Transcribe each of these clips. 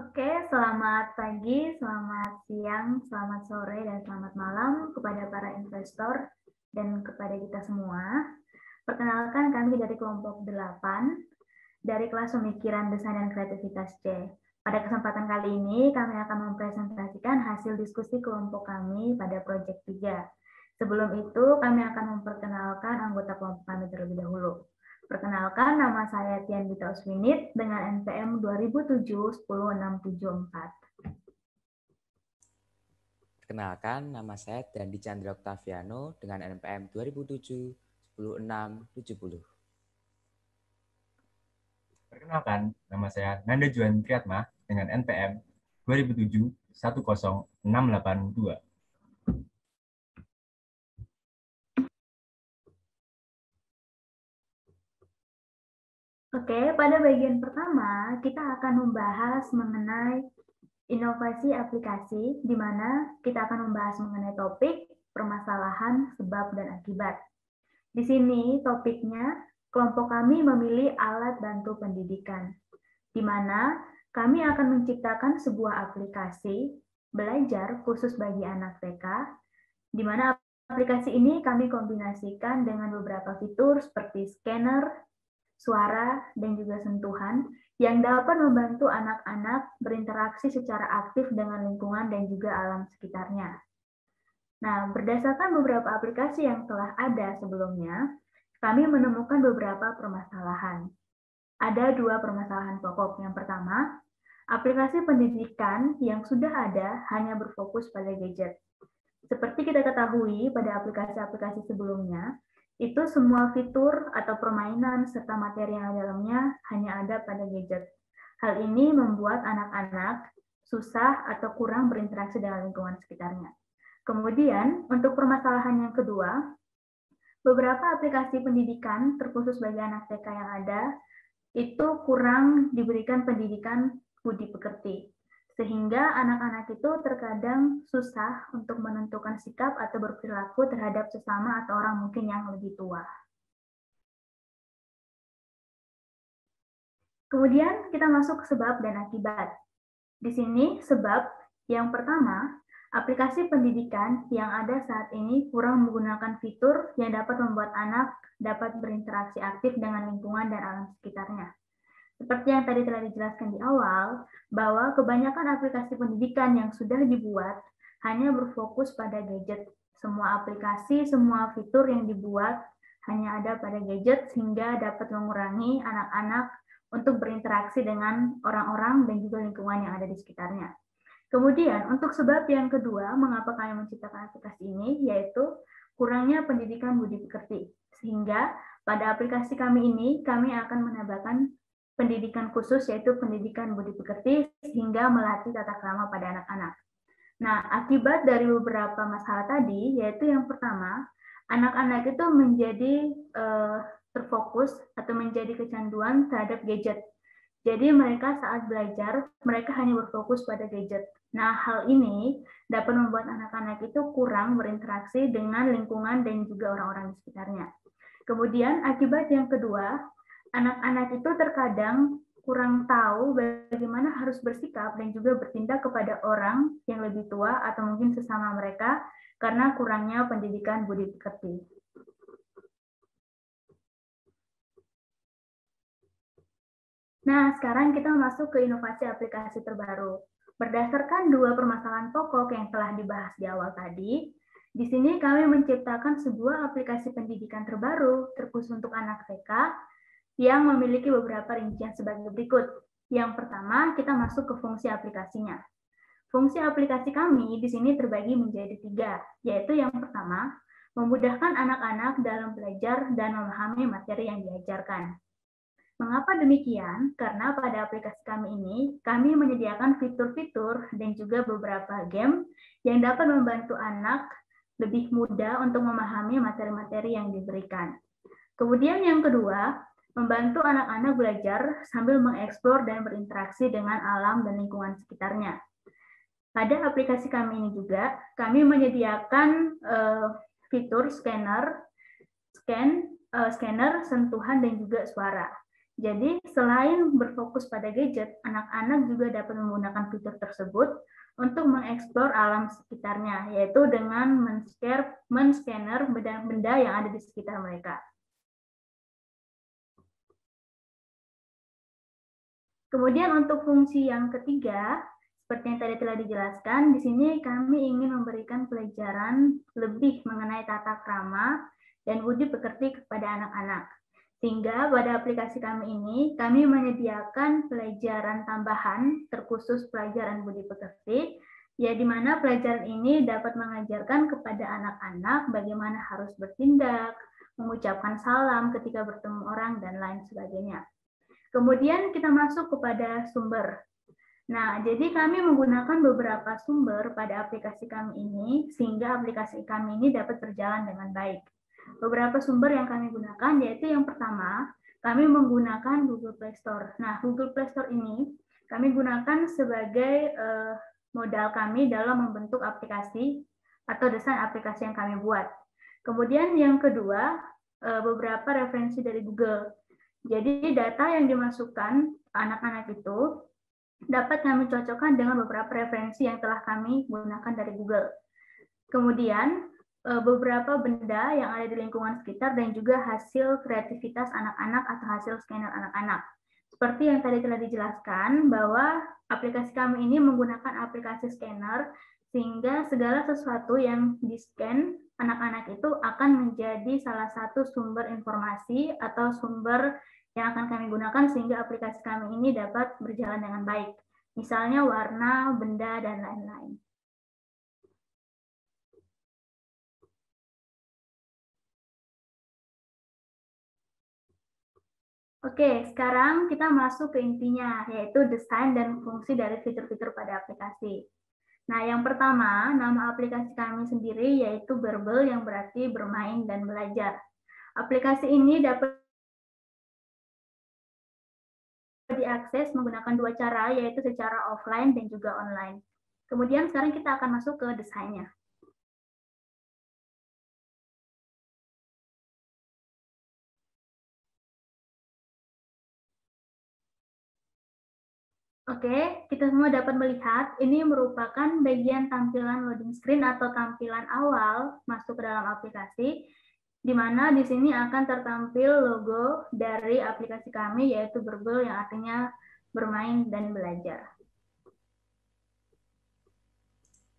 Oke, selamat pagi, selamat siang, selamat sore, dan selamat malam kepada para investor dan kepada kita semua. Perkenalkan, kami dari kelompok 8 dari kelas Pemikiran Desain dan Kreativitas C. Pada kesempatan kali ini, kami akan mempresentasikan hasil diskusi kelompok kami pada proyek 3. Sebelum itu, kami akan memperkenalkan anggota kelompok kami terlebih dahulu. Perkenalkan, nama saya Tian Dita Uswinit dengan NPM 2007-10674. Perkenalkan, nama saya Dandi Chandra Octaviano dengan NPM 2007-10670. Perkenalkan, nama saya Nanda Juan Triatma dengan NPM 2007-10682. Oke, pada bagian pertama kita akan membahas mengenai inovasi aplikasi, di mana kita akan membahas mengenai topik, permasalahan, sebab, dan akibat. Di sini topiknya, kelompok kami memilih alat bantu pendidikan, di mana kami akan menciptakan sebuah aplikasi belajar khusus bagi anak TK, di mana aplikasi ini kami kombinasikan dengan beberapa fitur seperti scanner, suara, dan juga sentuhan yang dapat membantu anak-anak berinteraksi secara aktif dengan lingkungan dan juga alam sekitarnya. Nah, berdasarkan beberapa aplikasi yang telah ada sebelumnya, kami menemukan beberapa permasalahan. Ada 2 permasalahan pokok. Yang pertama, aplikasi pendidikan yang sudah ada hanya berfokus pada gadget. Seperti kita ketahui pada aplikasi-aplikasi sebelumnya, itu semua fitur atau permainan serta materi yang ada dalamnya hanya ada pada gadget. Hal ini membuat anak-anak susah atau kurang berinteraksi dengan lingkungan sekitarnya. Kemudian, untuk permasalahan yang kedua, beberapa aplikasi pendidikan terkhusus bagi anak TK yang ada, itu kurang diberikan pendidikan budi pekerti. Sehingga anak-anak itu terkadang susah untuk menentukan sikap atau berperilaku terhadap sesama atau orang mungkin yang lebih tua. Kemudian kita masuk ke sebab dan akibat. Di sini sebab yang pertama, aplikasi pendidikan yang ada saat ini kurang menggunakan fitur yang dapat membuat anak dapat berinteraksi aktif dengan lingkungan dan alam sekitarnya. Seperti yang tadi telah dijelaskan di awal, bahwa kebanyakan aplikasi pendidikan yang sudah dibuat hanya berfokus pada gadget. Semua aplikasi, semua fitur yang dibuat hanya ada pada gadget sehingga dapat mengurangi anak-anak untuk berinteraksi dengan orang-orang dan juga lingkungan yang ada di sekitarnya. Kemudian, untuk sebab yang kedua, mengapa kami menciptakan aplikasi ini, yaitu kurangnya pendidikan budi pekerti. Sehingga pada aplikasi kami ini, kami akan menambahkan pendidikan khusus, yaitu pendidikan budi pekerti, sehingga melatih tata krama pada anak-anak. Nah, akibat dari beberapa masalah tadi, yaitu yang pertama, anak-anak itu menjadi terfokus atau menjadi kecanduan terhadap gadget. Jadi mereka saat belajar, mereka hanya berfokus pada gadget. Nah, hal ini dapat membuat anak-anak itu kurang berinteraksi dengan lingkungan dan juga orang-orang di sekitarnya. Kemudian, akibat yang kedua, anak-anak itu terkadang kurang tahu bagaimana harus bersikap dan juga bertindak kepada orang yang lebih tua atau mungkin sesama mereka karena kurangnya pendidikan budi pekerti. Nah, sekarang kita masuk ke inovasi aplikasi terbaru. Berdasarkan 2 permasalahan pokok yang telah dibahas di awal tadi, di sini kami menciptakan sebuah aplikasi pendidikan terbaru terkhusus untuk anak TK yang memiliki beberapa rincian sebagai berikut. Yang pertama, kita masuk ke fungsi aplikasinya. Fungsi aplikasi kami di sini terbagi menjadi 3, yaitu yang pertama, memudahkan anak-anak dalam belajar dan memahami materi yang diajarkan. Mengapa demikian? Karena pada aplikasi kami ini, kami menyediakan fitur-fitur dan juga beberapa game yang dapat membantu anak lebih mudah untuk memahami materi-materi yang diberikan. Kemudian yang kedua, membantu anak-anak belajar sambil mengeksplor dan berinteraksi dengan alam dan lingkungan sekitarnya. Pada aplikasi kami ini juga, kami menyediakan fitur scanner, sentuhan, dan juga suara. Jadi, selain berfokus pada gadget, anak-anak juga dapat menggunakan fitur tersebut untuk mengeksplor alam sekitarnya, yaitu dengan men-scanner benda-benda yang ada di sekitar mereka. Kemudian untuk fungsi yang ketiga, seperti yang tadi telah dijelaskan, di sini kami ingin memberikan pelajaran lebih mengenai tata krama dan budi pekerti kepada anak-anak. Sehingga pada aplikasi kami ini, kami menyediakan pelajaran tambahan terkhusus pelajaran budi pekerti, ya di mana pelajaran ini dapat mengajarkan kepada anak-anak bagaimana harus bertindak, mengucapkan salam ketika bertemu orang, dan lain sebagainya. Kemudian kita masuk kepada sumber. Nah, jadi kami menggunakan beberapa sumber pada aplikasi kami ini, sehingga aplikasi kami ini dapat berjalan dengan baik. Beberapa sumber yang kami gunakan, yaitu yang pertama, kami menggunakan Google Play Store. Nah, Google Play Store ini kami gunakan sebagai modal kami dalam membentuk aplikasi atau desain aplikasi yang kami buat. Kemudian yang kedua, beberapa referensi dari Google. Jadi data yang dimasukkan anak-anak itu dapat kami cocokkan dengan beberapa referensi yang telah kami gunakan dari Google. Kemudian beberapa benda yang ada di lingkungan sekitar dan juga hasil kreativitas anak-anak atau hasil scanner anak-anak. Seperti yang tadi telah dijelaskan bahwa aplikasi kami ini menggunakan aplikasi scanner, sehingga segala sesuatu yang di-scan anak-anak itu akan menjadi salah satu sumber informasi atau sumber yang akan kami gunakan sehingga aplikasi kami ini dapat berjalan dengan baik. Misalnya warna, benda, dan lain-lain. Oke, sekarang kita masuk ke intinya, yaitu desain dan fungsi dari fitur-fitur pada aplikasi. Nah, yang pertama, nama aplikasi kami sendiri yaitu Berbel, yang berarti bermain dan belajar. Aplikasi ini dapat diakses menggunakan dua cara, yaitu secara offline dan juga online. Kemudian sekarang kita akan masuk ke desainnya. Oke, kita semua dapat melihat ini merupakan bagian tampilan loading screen atau tampilan awal masuk ke dalam aplikasi, di mana di sini akan tertampil logo dari aplikasi kami, yaitu Berbel, yang artinya bermain dan belajar.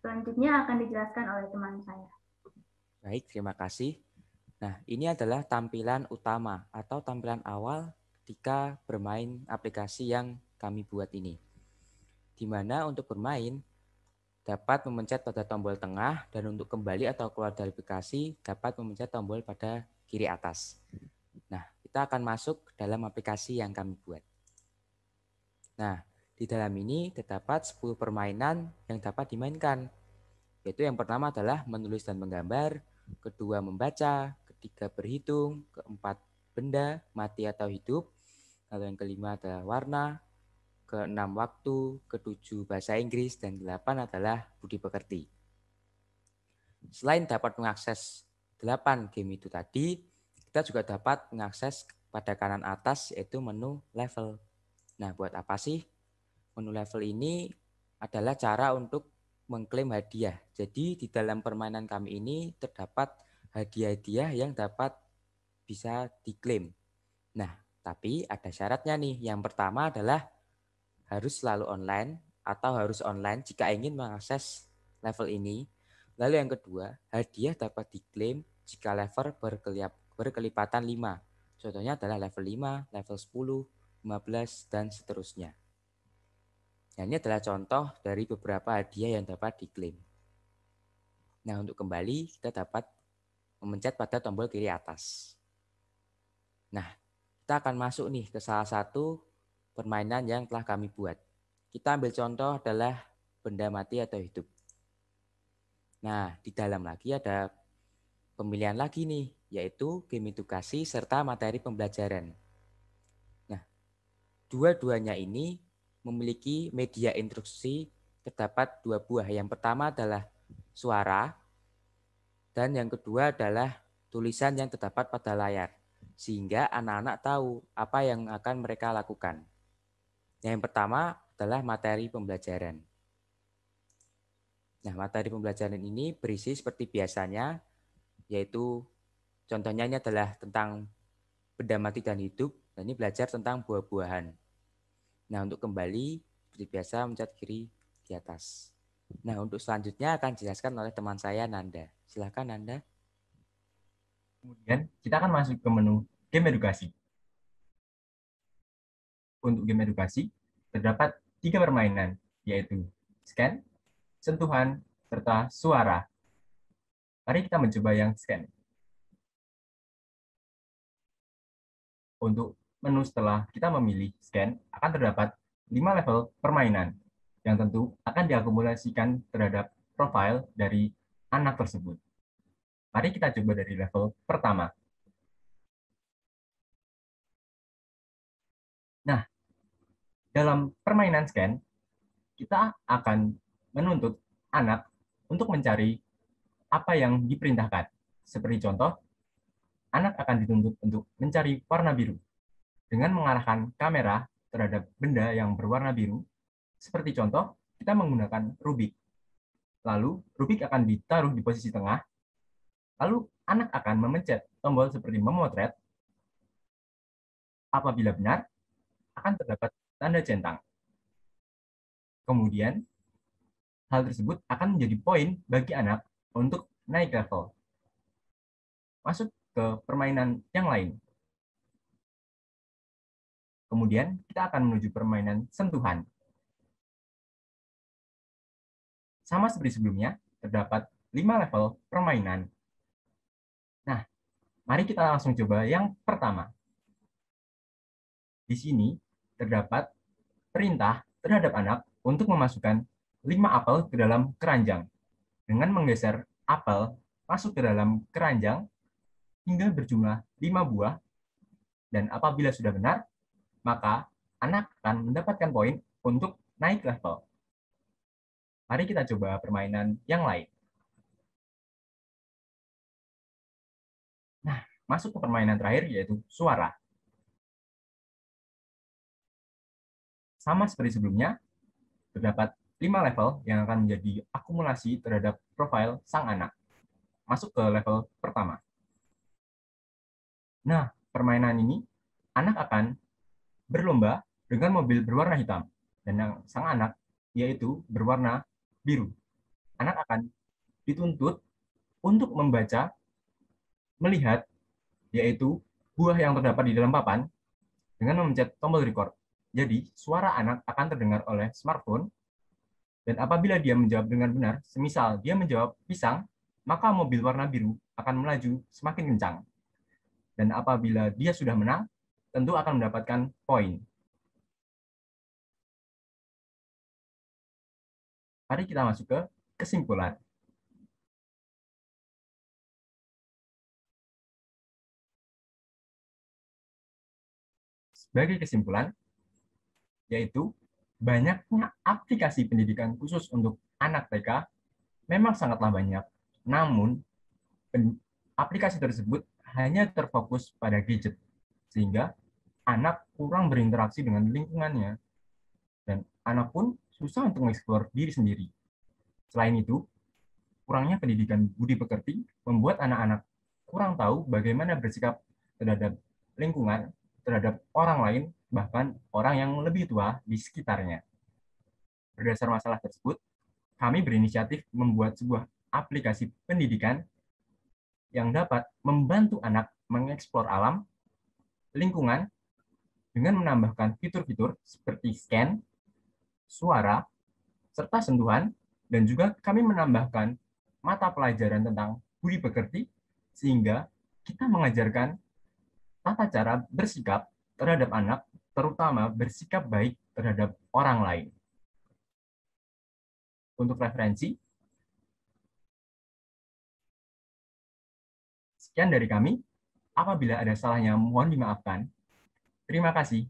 Selanjutnya akan dijelaskan oleh teman saya. Baik, terima kasih. Nah, ini adalah tampilan utama atau tampilan awal ketika bermain aplikasi yang kami buat ini. Di mana untuk bermain dapat memencet pada tombol tengah dan untuk kembali atau keluar dari aplikasi dapat memencet tombol pada kiri atas. Nah, kita akan masuk ke dalam aplikasi yang kami buat. Nah, di dalam ini terdapat 10 permainan yang dapat dimainkan. Yaitu yang pertama adalah menulis dan menggambar, kedua membaca, ketiga berhitung, keempat benda, mati atau hidup, lalu yang kelima adalah warna, keenam waktu, ketujuh bahasa Inggris, dan ke-8 adalah budi pekerti. Selain dapat mengakses 8 game itu tadi, kita juga dapat mengakses pada kanan atas yaitu menu level. Nah, buat apa sih? Menu level ini adalah cara untuk mengklaim hadiah. Jadi di dalam permainan kami ini terdapat hadiah-hadiah yang dapat bisa diklaim. Nah, tapi ada syaratnya nih. Yang pertama adalah harus selalu online atau harus online jika ingin mengakses level ini. Lalu yang kedua, hadiah dapat diklaim jika level berkelipatan 5. Contohnya adalah level 5, level 10, 15, dan seterusnya. Nah, ini adalah contoh dari beberapa hadiah yang dapat diklaim. Nah, untuk kembali kita dapat memencet pada tombol kiri atas. Nah, kita akan masuk nih ke salah satu permainan yang telah kami buat. Kita ambil contoh adalah benda mati atau hidup. Nah, di dalam lagi ada pemilihan lagi nih, yaitu game edukasi serta materi pembelajaran. Nah, dua-duanya ini memiliki media instruksi terdapat 2 buah. Yang pertama adalah suara dan yang kedua adalah tulisan yang terdapat pada layar. sehingga anak-anak tahu apa yang akan mereka lakukan. Yang pertama adalah materi pembelajaran. Nah, materi pembelajaran ini berisi seperti biasanya, yaitu contohnya ini adalah tentang benda mati dan hidup, dan ini belajar tentang buah-buahan. Nah, untuk kembali, seperti biasa mencet kiri di atas. Nah, untuk selanjutnya akan dijelaskan oleh teman saya, Nanda. Silakan, Nanda. Kemudian kita akan masuk ke menu game edukasi. Untuk game edukasi, terdapat 3 permainan, yaitu scan, sentuhan, serta suara. Mari kita mencoba yang scan. Untuk menu setelah kita memilih scan, akan terdapat 5 level permainan, yang tentu akan diakumulasikan terhadap profil dari anak tersebut. Mari kita coba dari level pertama. Nah, dalam permainan scan, kita akan menuntut anak untuk mencari apa yang diperintahkan. Seperti contoh, anak akan dituntut untuk mencari warna biru dengan mengarahkan kamera terhadap benda yang berwarna biru. Seperti contoh, kita menggunakan Rubik. Lalu, Rubik akan ditaruh di posisi tengah. Lalu, anak akan memencet tombol seperti memotret. Apabila benar, akan terdapat tanda centang. Kemudian, hal tersebut akan menjadi poin bagi anak untuk naik level. Masuk ke permainan yang lain. Kemudian, kita akan menuju permainan sentuhan. Sama seperti sebelumnya, terdapat 5 level permainan. Nah, mari kita langsung coba yang pertama. Di sini terdapat perintah terhadap anak untuk memasukkan 5 apel ke dalam keranjang. Dengan menggeser apel masuk ke dalam keranjang hingga berjumlah 5 buah, dan apabila sudah benar, maka anak akan mendapatkan poin untuk naik level. Mari kita coba permainan yang lain. Nah, masuk ke permainan terakhir, yaitu suara. Sama seperti sebelumnya, terdapat 5 level yang akan menjadi akumulasi terhadap profil sang anak. Masuk ke level pertama. Nah, permainan ini, anak akan berlomba dengan mobil berwarna hitam, dan yang sang anak yaitu berwarna biru. Anak akan dituntut untuk membaca, melihat, yaitu buah yang terdapat di dalam papan, dengan memencet tombol record. Jadi, suara anak akan terdengar oleh smartphone, dan apabila dia menjawab dengan benar, semisal dia menjawab pisang, maka mobil warna biru akan melaju semakin kencang. Dan apabila dia sudah menang, tentu akan mendapatkan poin. Mari kita masuk ke kesimpulan. Sebagai kesimpulan, yaitu banyaknya aplikasi pendidikan khusus untuk anak TK memang sangatlah banyak. Namun, aplikasi tersebut hanya terfokus pada gadget, sehingga anak kurang berinteraksi dengan lingkungannya, dan anak pun susah untuk mengeksplor diri sendiri. Selain itu, kurangnya pendidikan budi pekerti membuat anak-anak kurang tahu bagaimana bersikap terhadap lingkungan, terhadap orang lain, bahkan orang yang lebih tua di sekitarnya. Berdasar masalah tersebut, kami berinisiatif membuat sebuah aplikasi pendidikan yang dapat membantu anak mengeksplor alam, lingkungan, dengan menambahkan fitur-fitur seperti scan, suara, serta sentuhan, dan juga kami menambahkan mata pelajaran tentang budi pekerti, sehingga kita mengajarkan tata cara bersikap terhadap anak, terutama bersikap baik terhadap orang lain. Untuk referensi, sekian dari kami. Apabila ada salahnya, mohon dimaafkan. Terima kasih.